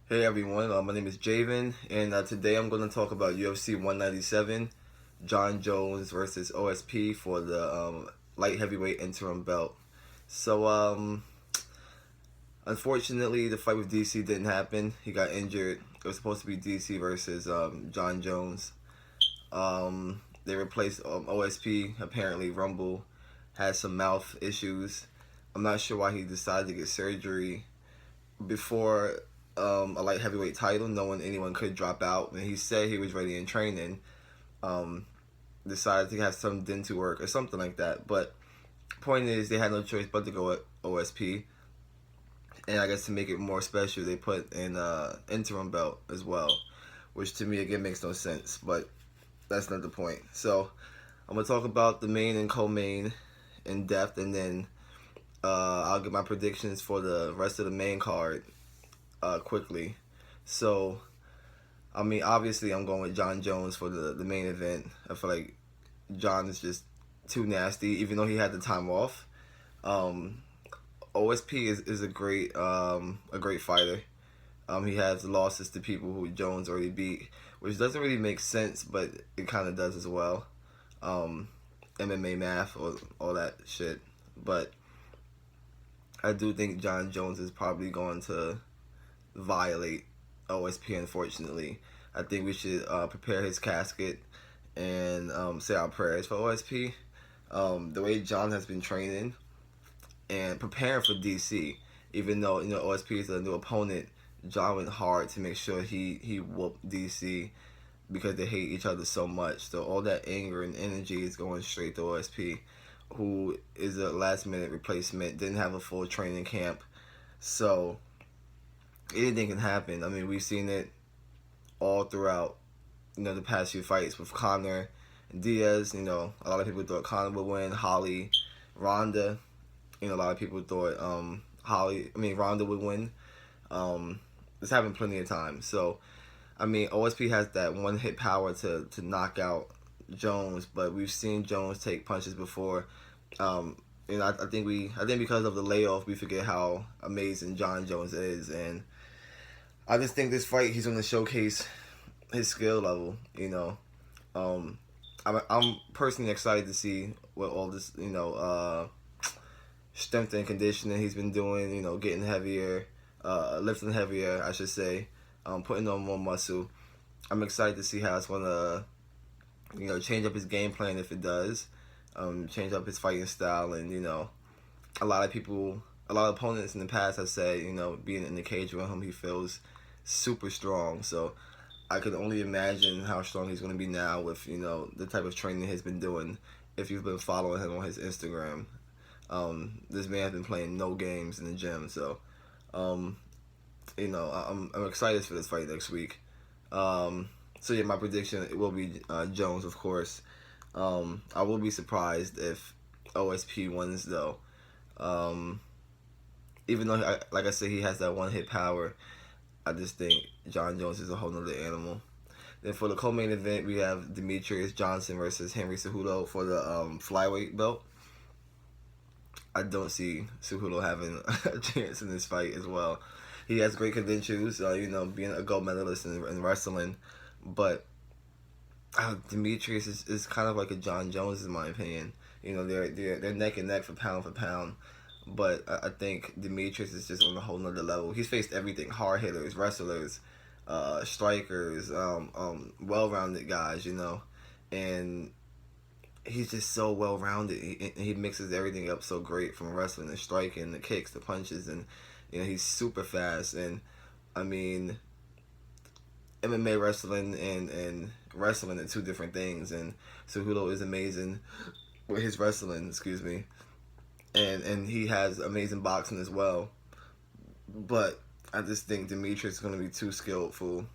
Hey everyone, my name is Javen, and today I'm going to talk about UFC 197, John Jones versus OSP for the light heavyweight interim belt. So, unfortunately, the fight with DC didn't happen. He got injured. It was supposed to be DC versus John Jones. They replaced OSP. Apparently, Rumble had some mouth issues. I'm not sure why he decided to get surgery before a light heavyweight title, knowing anyone could drop out. And he said he was ready in training. Um, Decided to have some dental work or something like that. But point is, they had no choice but to go with OSP. And I guess to make it more special, they put in interim belt as well, which to me again makes no sense. But that's not the point. So I'm gonna talk about the main and co-main in depth, and then I'll give my predictions for the rest of the main card quickly. So, I mean, obviously, I'm going with John Jones for the main event. I feel like John is just too nasty, even though he had the time off. Um, OSP is a great fighter. He has losses to people who Jones already beat, which doesn't really make sense, but it kind of does as well. Um, MMA math or all that shit. But I do think John Jones is probably going to violate OSP, unfortunately. I think we should prepare his casket and say our prayers for OSP. The way John has been training and preparing for DC, even though OSP is a new opponent, John went hard to make sure he whooped DC because they hate each other so much. So all that anger and energy is going straight to OSP, who is a last minute replacement, didn't have a full training camp. So anything can happen. I mean, we've seen it all throughout, the past few fights with Conor and Diaz. A lot of people thought Conor would win. Holly, Ronda. A lot of people thought Ronda would win. This happened plenty of times. So, I mean, OSP has that one hit power to knock out Jones, but we've seen Jones take punches before. I think because of the layoff, we forget how amazing John Jones is, and I just think this fight he's going to showcase his skill level. I'm personally excited to see what all this strength and conditioning he's been doing. Getting heavier, lifting heavier, I should say, putting on more muscle. I'm excited to see how it's going to change up his game plan if it does. Change up his fighting style, and a lot of opponents in the past have said being in the cage with him, he feels super strong. So I could only imagine how strong he's going to be now with the type of training he's been doing. If you've been following him on his Instagram, this man has been playing no games in the gym. So I'm excited for this fight next week. So yeah, my prediction, it will be Jones, of course. I will be surprised if OSP wins though. Even though, like I said, he has that one hit power, I just think John Jones is a whole nother animal. Then for the co-main event, we have Demetrius Johnson versus Henry Cejudo for the flyweight belt. I don't see Cejudo having a chance in this fight as well. He has great credentials, being a gold medalist in wrestling, but Demetrius is kind of like a John Jones in my opinion. They're neck and neck for pound, but I think Demetrius is just on a whole nother level. He's faced everything: hard hitters, wrestlers, strikers, well-rounded guys, and he's just so well-rounded. He mixes everything up so great, from wrestling to striking, the kicks, the punches, and he's super fast. And I mean, MMA wrestling and wrestling are two different things, and Cejudo is amazing with his wrestling, excuse me, and he has amazing boxing as well. But I just think Demetrius is going to be too skillful.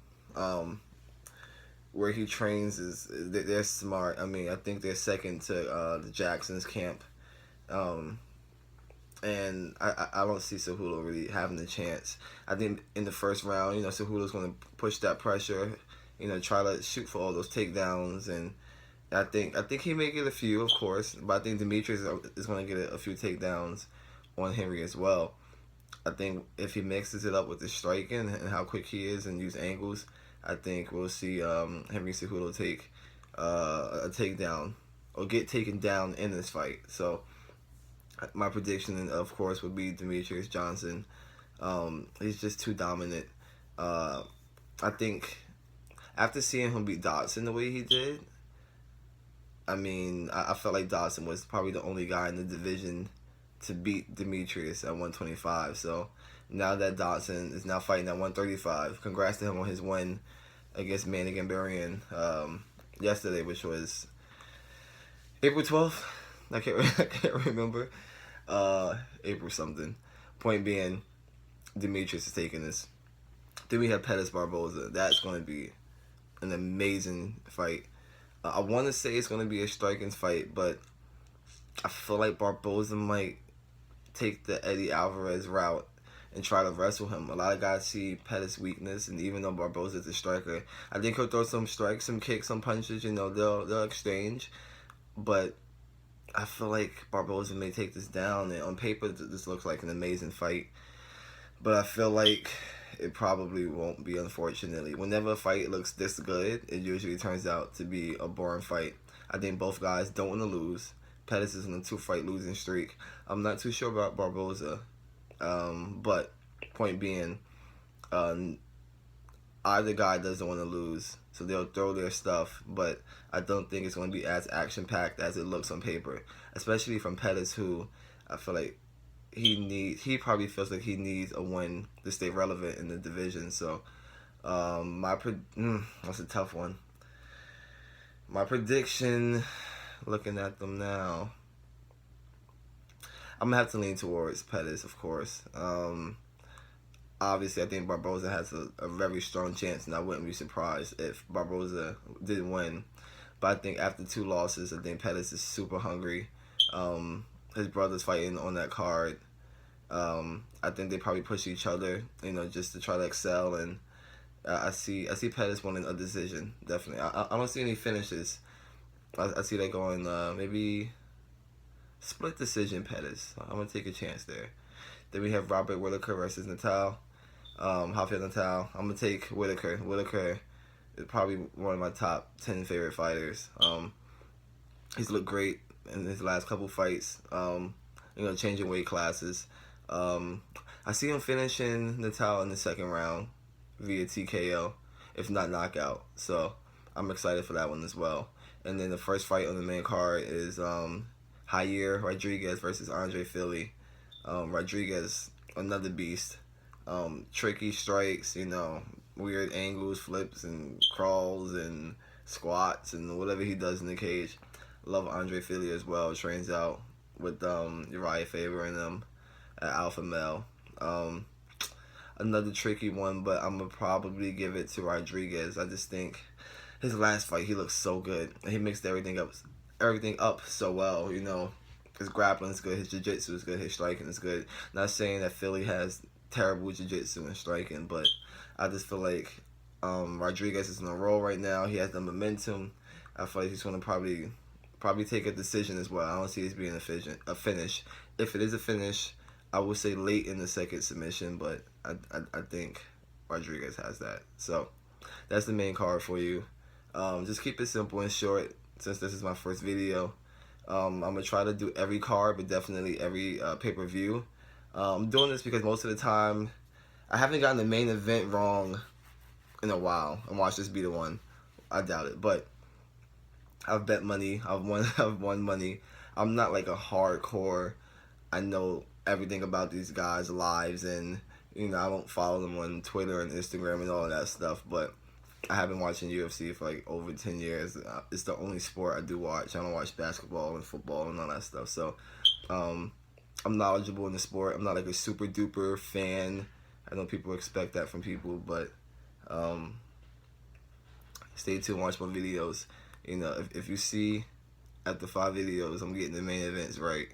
Where he trains they're smart. I mean, I think they're second to the Jacksons camp, and I don't see Cejudo really having a chance. I think in the first round, Cejudo's going to push that pressure, try to shoot for all those takedowns, and I think he may get a few, of course, but I think Demetrius is going to get a few takedowns on Henry as well. I think if he mixes it up with his striking and how quick he is and use angles, I think we'll see Henry Cejudo take a takedown or get taken down in this fight. So my prediction, of course, would be Demetrius Johnson. He's just too dominant. I think after seeing him beat Dodson the way he did, I mean, I felt like Dodson was probably the only guy in the division to beat Demetrius at 125. So now that Dodson is now fighting at 135, congrats to him on his win against Manny Gambarian yesterday, which was April 12th. I can't remember. April something. Point being, Demetrius is taking this. Then we have Pettis Barboza. That's going to be an amazing fight. I want to say it's going to be a striking fight, but I feel like Barboza might take the Eddie Alvarez route and try to wrestle him. A lot of guys see Pettis' weakness, and even though Barboza is a striker, I think he'll throw some strikes, some kicks, some punches. You know, they'll exchange, but I feel like Barboza may take this down. And on paper, this looks like an amazing fight, but I feel like it probably won't be, unfortunately. Whenever a fight looks this good, it usually turns out to be a boring fight. I think both guys don't want to lose. Pettis is on a 2-fight losing streak. I'm not too sure about Barboza. But point being, either guy doesn't want to lose. So they'll throw their stuff, but I don't think it's going to be as action-packed as it looks on paper. Especially from Pettis, who I feel like he probably feels like he needs a win to stay relevant in the division. So that's a tough one. My prediction, looking at them now, I'm gonna have to lean towards Pettis, of course. Obviously, I think Barboza has a very strong chance, and I wouldn't be surprised if Barboza did win. But I think after 2 losses, I think Pettis is super hungry. His brother's fighting on that card. I think they probably push each other, you know, just to try to excel. And I see Pettis winning a decision, definitely. I don't see any finishes. I see that going maybe split decision Pettis. I'm gonna take a chance there. Then we have Robert Whittaker versus Natal. Rafael Natal. I'm gonna take Whittaker. Whittaker is probably one of my top 10 favorite fighters. He's looked great in his last couple fights. You know, changing weight classes. I see him finishing Natal in the second round via TKO, if not knockout. So I'm excited for that one as well. And then the first fight on the main card is Jair Rodriguez versus Andre Fili. Rodriguez, another beast. Tricky strikes, you know, weird angles, flips, and crawls, and squats, and whatever he does in the cage. Love Andre Fili as well. Trains out with Uriah Faber and them at Alpha Male. Another tricky one, but I'm going to probably give it to Rodriguez. I just think his last fight, he looked so good. He mixed everything up so well, you know. His grappling is good, his jiu-jitsu is good, his striking is good. Not saying that Philly has terrible jiu-jitsu and striking, but I just feel like Rodriguez is in a roll right now. He has the momentum. I feel like he's going to probably take a decision as well. I don't see this being a finish. If it is a finish, I would say late in the second submission, but I think Rodriguez has that. So that's the main card for you. Just keep it simple and short since this is my first video. I'm going to try to do every card, but definitely every pay-per-view. I'm doing this because most of the time, I haven't gotten the main event wrong in a while. And watch this be the one. I doubt it. But I've bet money. I've won money. I'm not like a hardcore. I know everything about these guys' lives, and you know I don't follow them on Twitter and Instagram and all of that stuff. But I have been watching UFC for like over 10 years. It's the only sport I do watch. I don't watch basketball and football and all that stuff. So I'm knowledgeable in the sport. I'm not like a super duper fan. I know people expect that from people, but stay tuned, watch my videos. You know, if you see after 5 videos I'm getting the main events right,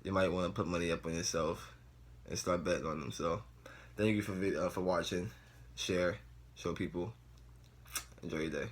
you might want to put money up on yourself and start betting on them. So thank you for watching, share, show people. Enjoy your day.